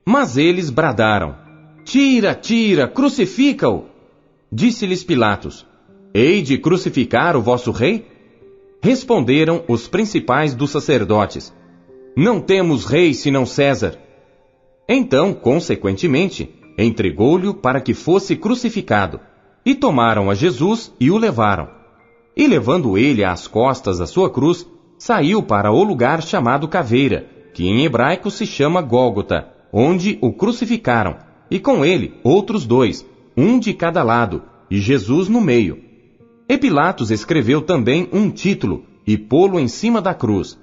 Mas eles bradaram: Tira, tira, crucifica-o! Disse-lhes Pilatos: Hei de crucificar o vosso rei? Responderam os principais dos sacerdotes: Não temos rei senão César. Então, consequentemente, entregou-lhe para que fosse crucificado, e tomaram a Jesus e o levaram. E levando ele às costas a sua cruz, saiu para o lugar chamado Caveira, que em hebraico se chama Gólgota, onde o crucificaram, e com ele outros dois, um de cada lado, e Jesus no meio. E Pilatos escreveu também um título, e pô-lo em cima da cruz.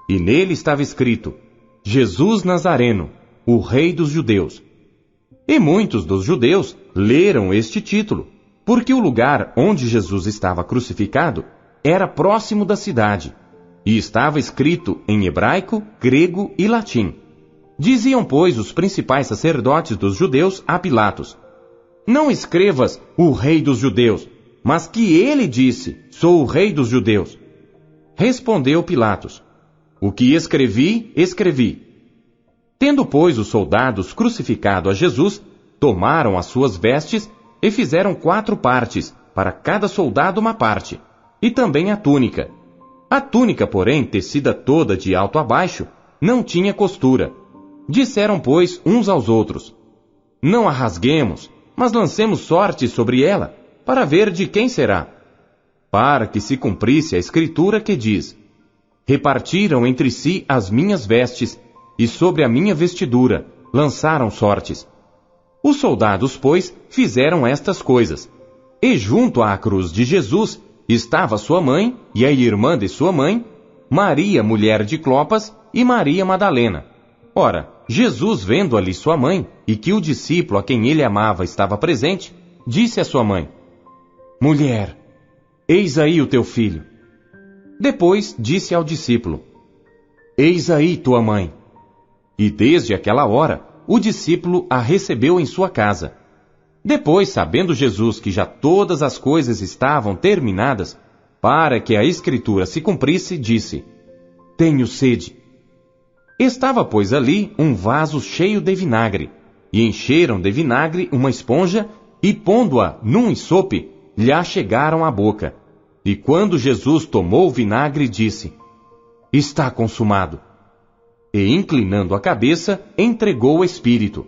E nele estava escrito: Jesus Nazareno, o Rei dos Judeus. E muitos dos judeus leram este título, porque o lugar onde Jesus estava crucificado era próximo da cidade, e estava escrito em hebraico, grego e latim. Diziam, pois, os principais sacerdotes dos judeus a Pilatos: Não escrevas o Rei dos Judeus, mas que ele disse: Sou o Rei dos Judeus. Respondeu Pilatos: O que escrevi, escrevi. Tendo, pois, os soldados crucificado a Jesus, tomaram as suas vestes e fizeram 4 partes, para cada soldado uma parte, e também a túnica. A túnica, porém, tecida toda de alto a baixo, não tinha costura. Disseram, pois, uns aos outros: Não a rasguemos, mas lancemos sorte sobre ela, para ver de quem será. Para que se cumprisse a escritura que diz: Repartiram entre si as minhas vestes, e sobre a minha vestidura lançaram sortes. Os soldados, pois, fizeram estas coisas. E junto à cruz de Jesus estava sua mãe e a irmã de sua mãe, Maria, mulher de Clopas, e Maria Madalena. Ora, Jesus, vendo ali sua mãe, e que o discípulo a quem ele amava estava presente, disse à sua mãe: Mulher, eis aí o teu filho. Depois disse ao discípulo: Eis aí tua mãe. E desde aquela hora, o discípulo a recebeu em sua casa. Depois, sabendo Jesus que já todas as coisas estavam terminadas, para que a escritura se cumprisse, disse: Tenho sede. Estava, pois, ali um vaso cheio de vinagre, e encheram de vinagre uma esponja, e pondo-a num ensope, lhe achegaram à boca. E quando Jesus tomou o vinagre, disse: Está consumado. E, inclinando a cabeça, entregou o espírito.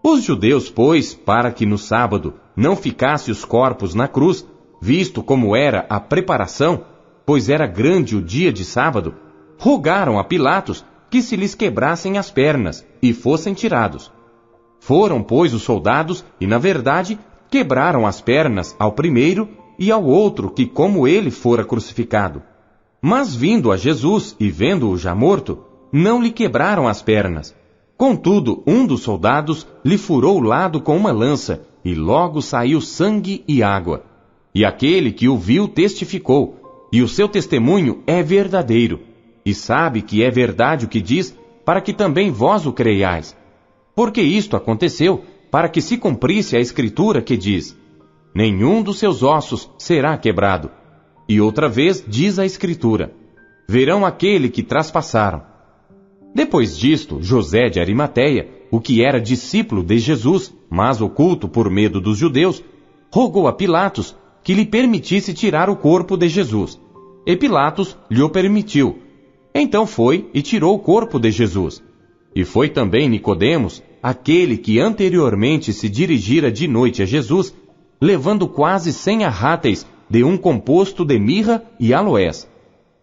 Os judeus, pois, para que no sábado não ficasse os corpos na cruz, visto como era a preparação, pois era grande o dia de sábado, rogaram a Pilatos que se lhes quebrassem as pernas e fossem tirados. Foram, pois, os soldados e, na verdade, quebraram as pernas ao primeiro e ao outro que como ele fora crucificado. Mas vindo a Jesus e vendo-o já morto, não lhe quebraram as pernas. Contudo, um dos soldados lhe furou o lado com uma lança, e logo saiu sangue e água. E aquele que o viu testificou, e o seu testemunho é verdadeiro, e sabe que é verdade o que diz, para que também vós o creiais. Porque isto aconteceu para que se cumprisse a escritura que diz: Nenhum dos seus ossos será quebrado. E outra vez diz a escritura: Verão aquele que traspassaram. Depois disto, José de Arimateia, o que era discípulo de Jesus, mas oculto por medo dos judeus, rogou a Pilatos que lhe permitisse tirar o corpo de Jesus. E Pilatos lhe o permitiu. Então foi e tirou o corpo de Jesus. E foi também Nicodemos, aquele que anteriormente se dirigira de noite a Jesus, levando quase 100 arráteis de um composto de mirra e aloés.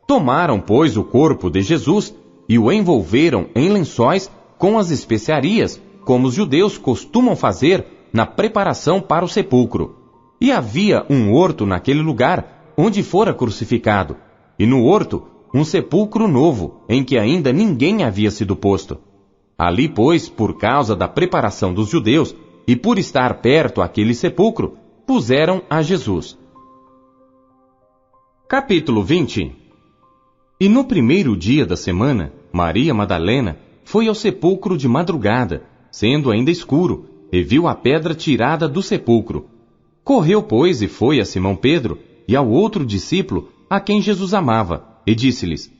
Tomaram, pois, o corpo de Jesus e o envolveram em lençóis com as especiarias, como os judeus costumam fazer na preparação para o sepulcro. E havia um horto naquele lugar onde fora crucificado, e no horto um sepulcro novo, em que ainda ninguém havia sido posto. Ali, pois, por causa da preparação dos judeus, e por estar perto aquele sepulcro, puseram a Jesus. Capítulo 20. E no primeiro dia da semana, Maria Madalena foi ao sepulcro de madrugada, sendo ainda escuro, e viu a pedra tirada do sepulcro. Correu, pois, e foi a Simão Pedro e ao outro discípulo, a quem Jesus amava, e disse-lhes: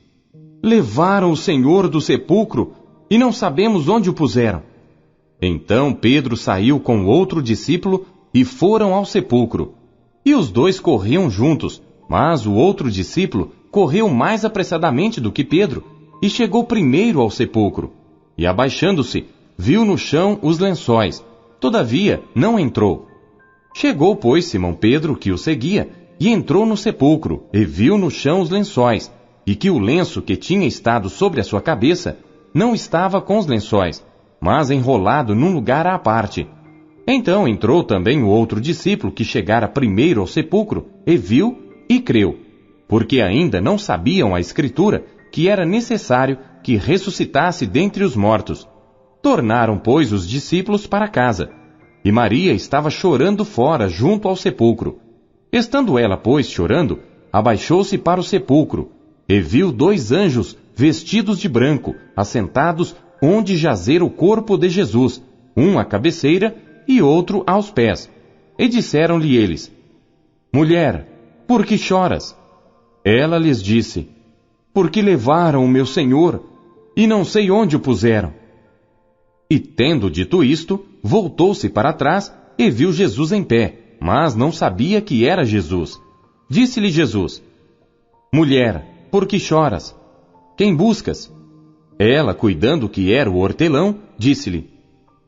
Levaram o Senhor do sepulcro, e não sabemos onde o puseram. Então Pedro saiu com outro discípulo e foram ao sepulcro. E os dois corriam juntos, mas o outro discípulo correu mais apressadamente do que Pedro e chegou primeiro ao sepulcro. E abaixando-se, viu no chão os lençóis, todavia não entrou. Chegou, pois, Simão Pedro, que o seguia, e entrou no sepulcro, e viu no chão os lençóis, e que o lenço que tinha estado sobre a sua cabeça não estava com os lençóis, mas enrolado num lugar à parte. Então entrou também o outro discípulo que chegara primeiro ao sepulcro, e viu e creu, porque ainda não sabiam a Escritura que era necessário que ressuscitasse dentre os mortos. Tornaram, pois, os discípulos para casa, e Maria estava chorando fora, junto ao sepulcro. Estando ela, pois, chorando, abaixou-se para o sepulcro, e viu 2 anjos vestidos de branco, assentados onde jazera o corpo de Jesus, um à cabeceira e outro aos pés. E disseram-lhe eles: Mulher, por que choras? Ela lhes disse: Porque levaram o meu Senhor, e não sei onde o puseram. E tendo dito isto, voltou-se para trás e viu Jesus em pé, mas não sabia que era Jesus. Disse-lhe Jesus: Mulher, por que choras? Quem buscas? Ela, cuidando que era o hortelão, disse-lhe: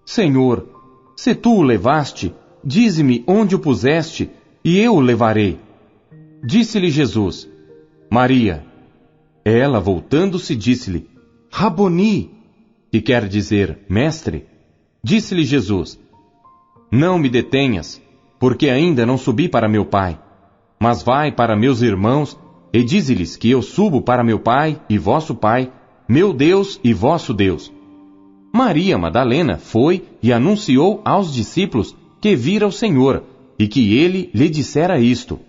Senhor, se tu o levaste, dize-me onde o puseste, e eu o levarei. Disse-lhe Jesus: Maria. Ela, voltando-se, disse-lhe: Raboni, que quer dizer mestre. Disse-lhe Jesus: Não me detenhas, porque ainda não subi para meu Pai. Mas vai para meus irmãos e dize-lhes que eu subo para meu Pai e vosso Pai, meu Deus e vosso Deus. Maria Madalena foi e anunciou aos discípulos que vira o Senhor e que ele lhe dissera isto.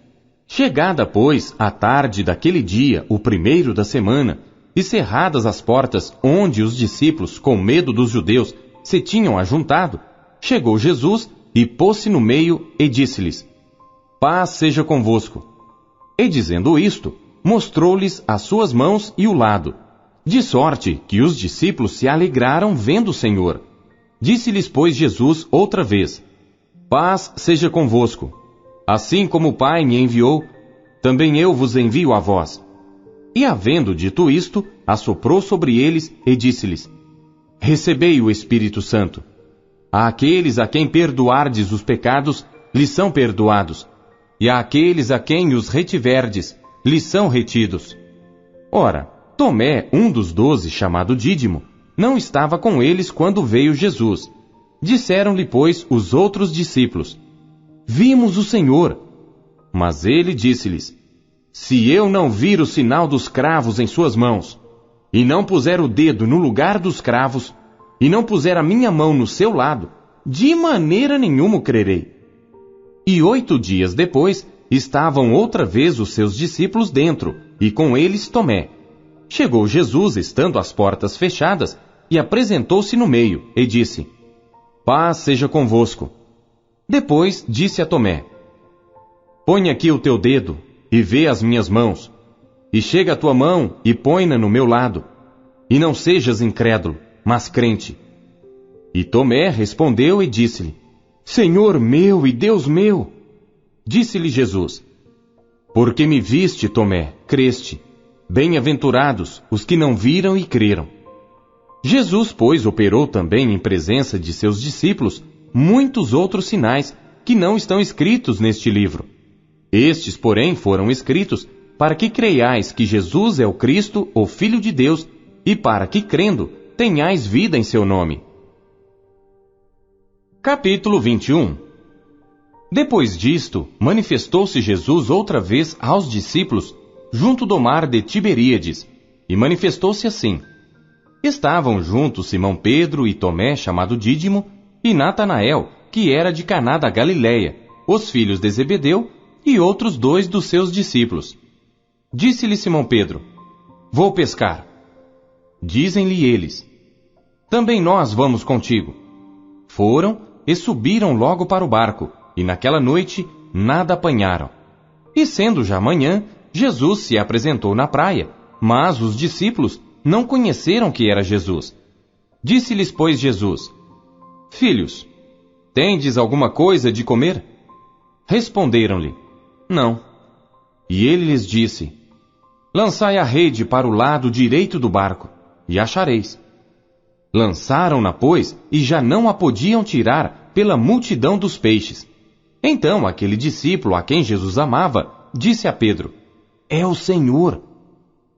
Chegada, pois, a tarde daquele dia, o primeiro da semana, e cerradas as portas onde os discípulos, com medo dos judeus, se tinham ajuntado, chegou Jesus e pôs-se no meio e disse-lhes: Paz seja convosco. E dizendo isto, mostrou-lhes as suas mãos e o lado, de sorte que os discípulos se alegraram vendo o Senhor. Disse-lhes, pois, Jesus outra vez: Paz seja convosco. Assim como o Pai me enviou, também eu vos envio a vós. E havendo dito isto, assoprou sobre eles e disse-lhes: Recebei o Espírito Santo. Àqueles a quem perdoardes os pecados, lhes são perdoados, e àqueles a quem os retiverdes, lhes são retidos. Ora, Tomé, um dos 12, chamado Dídimo, não estava com eles quando veio Jesus. Disseram-lhe, pois, os outros discípulos: Vimos o Senhor. Mas ele disse-lhes: Se eu não vir o sinal dos cravos em suas mãos, e não puser o dedo no lugar dos cravos, e não puser a minha mão no seu lado, de maneira nenhuma o crerei. E 8 dias depois, estavam outra vez os seus discípulos dentro, e com eles Tomé. Chegou Jesus, estando as portas fechadas, e apresentou-se no meio, e disse: Paz seja convosco. Depois disse a Tomé: Põe aqui o teu dedo, e vê as minhas mãos, e chega a tua mão e põe-na no meu lado, e não sejas incrédulo, mas crente. E Tomé respondeu e disse-lhe: Senhor meu e Deus meu. Disse-lhe Jesus: Porque me viste, Tomé, creste. Bem-aventurados os que não viram e creram. Jesus, pois, operou também em presença de seus discípulos muitos outros sinais que não estão escritos neste livro. Estes, porém, foram escritos para que creiais que Jesus é o Cristo, o Filho de Deus, e para que, crendo, tenhais vida em seu nome. Capítulo 21. Depois disto, manifestou-se Jesus outra vez aos discípulos junto do mar de Tiberíades, e manifestou-se assim. Estavam juntos Simão Pedro e Tomé, chamado Dídimo, e Natanael, que era de Caná da Galileia, os filhos de Zebedeu, e outros 2 dos seus discípulos. Disse-lhe Simão Pedro: Vou pescar. Dizem-lhe eles: Também nós vamos contigo. Foram e subiram logo para o barco, e naquela noite nada apanharam. E sendo já manhã, Jesus se apresentou na praia, mas os discípulos não conheceram que era Jesus. Disse-lhes, pois, Jesus: Filhos, tendes alguma coisa de comer? Responderam-lhe: Não. E ele lhes disse: Lançai a rede para o lado direito do barco, e achareis. Lançaram-na, pois, e já não a podiam tirar pela multidão dos peixes. Então aquele discípulo a quem Jesus amava disse a Pedro: É o Senhor.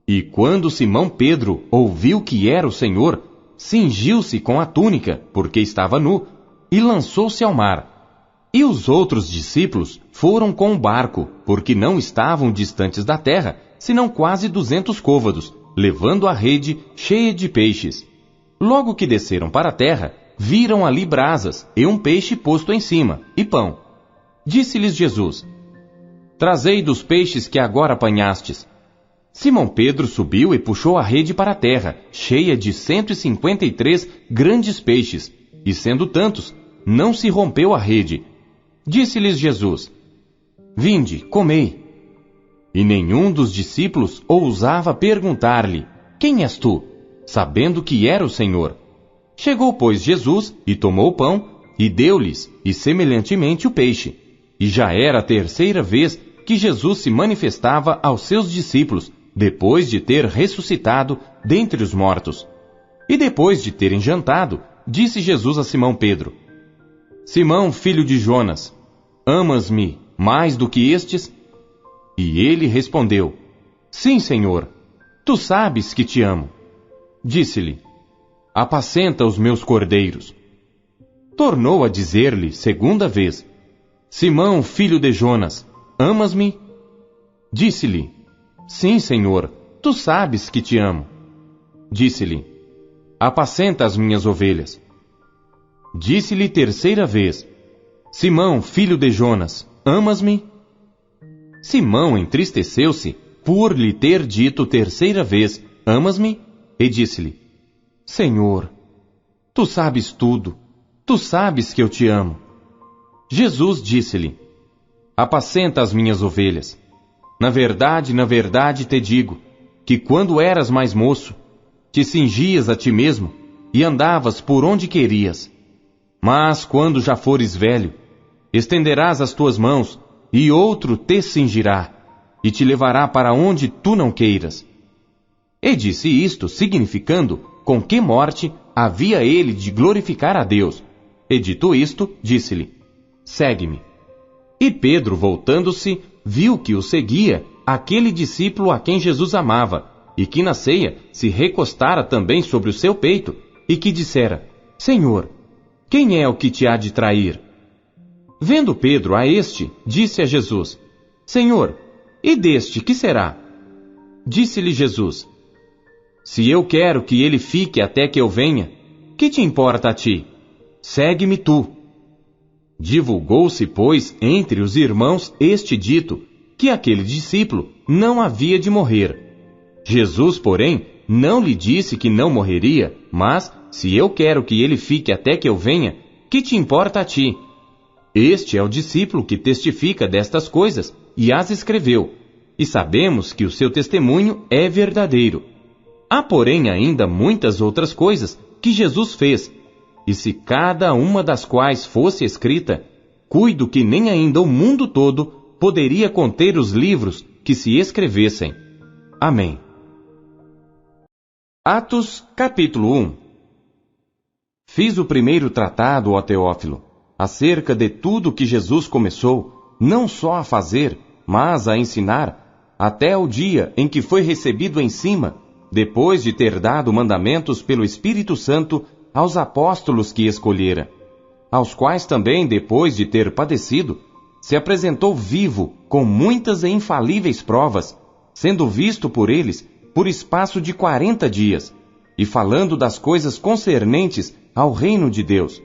E quando Simão Pedro ouviu que era o Senhor, cingiu-se com a túnica, porque estava nu, e lançou-se ao mar. E os outros discípulos foram com o barco, porque não estavam distantes da terra, senão quase 200 côvados, levando a rede cheia de peixes. Logo que desceram para a terra, viram ali brasas e um peixe posto em cima, e pão. Disse-lhes Jesus: Trazei dos peixes que agora apanhastes. Simão Pedro subiu e puxou a rede para a terra, cheia de 153 grandes peixes, e sendo tantos, não se rompeu a rede. Disse-lhes Jesus: Vinde, comei. E nenhum dos discípulos ousava perguntar-lhe: Quem és tu? Sabendo que era o Senhor. Chegou, pois, Jesus, e tomou o pão, e deu-lhes, e semelhantemente o peixe. E já era a terceira vez que Jesus se manifestava aos seus discípulos, depois de ter ressuscitado dentre os mortos. E depois de terem jantado, disse Jesus a Simão Pedro: Simão, filho de Jonas, amas-me mais do que estes? E ele respondeu: Sim, Senhor, tu sabes que te amo. Disse-lhe: Apacenta os meus cordeiros. Tornou a dizer-lhe segunda vez: Simão, filho de Jonas, amas-me? Disse-lhe: Sim, Senhor, tu sabes que te amo. Disse-lhe: Apacenta as minhas ovelhas. Disse-lhe terceira vez: Simão, filho de Jonas, amas-me? Simão entristeceu-se por lhe ter dito terceira vez: Amas-me? E disse-lhe: Senhor, tu sabes tudo, tu sabes que eu te amo. Jesus disse-lhe: Apacenta as minhas ovelhas. Na verdade te digo, que quando eras mais moço, te cingias a ti mesmo e andavas por onde querias. Mas quando já fores velho, estenderás as tuas mãos, e outro te cingirá, e te levará para onde tu não queiras. E disse isto, significando com que morte havia ele de glorificar a Deus. E dito isto, disse-lhe: Segue-me. E Pedro, voltando-se, viu que o seguia aquele discípulo a quem Jesus amava, e que na ceia se recostara também sobre o seu peito, e que dissera: Senhor, quem é o que te há de trair? Vendo Pedro a este, disse a Jesus: Senhor, e deste que será? Disse-lhe Jesus: Se eu quero que ele fique até que eu venha, que te importa a ti? Segue-me tu. Divulgou-se, pois, entre os irmãos este dito, que aquele discípulo não havia de morrer. Jesus, porém, não lhe disse que não morreria, mas, se eu quero que ele fique até que eu venha, que te importa a ti? Este é o discípulo que testifica destas coisas e as escreveu, e sabemos que o seu testemunho é verdadeiro. Há, porém, ainda muitas outras coisas que Jesus fez, e se cada uma das quais fosse escrita, cuido que nem ainda o mundo todo poderia conter os livros que se escrevessem. Amém. Atos, capítulo 1. Fiz o primeiro tratado, ó Teófilo, acerca de tudo que Jesus começou, não só a fazer, mas a ensinar, até o dia em que foi recebido em cima, depois de ter dado mandamentos pelo Espírito Santo aos apóstolos que escolhera, aos quais também, depois de ter padecido, se apresentou vivo com muitas e infalíveis provas, sendo visto por eles por espaço de 40 dias, e falando das coisas concernentes ao reino de Deus.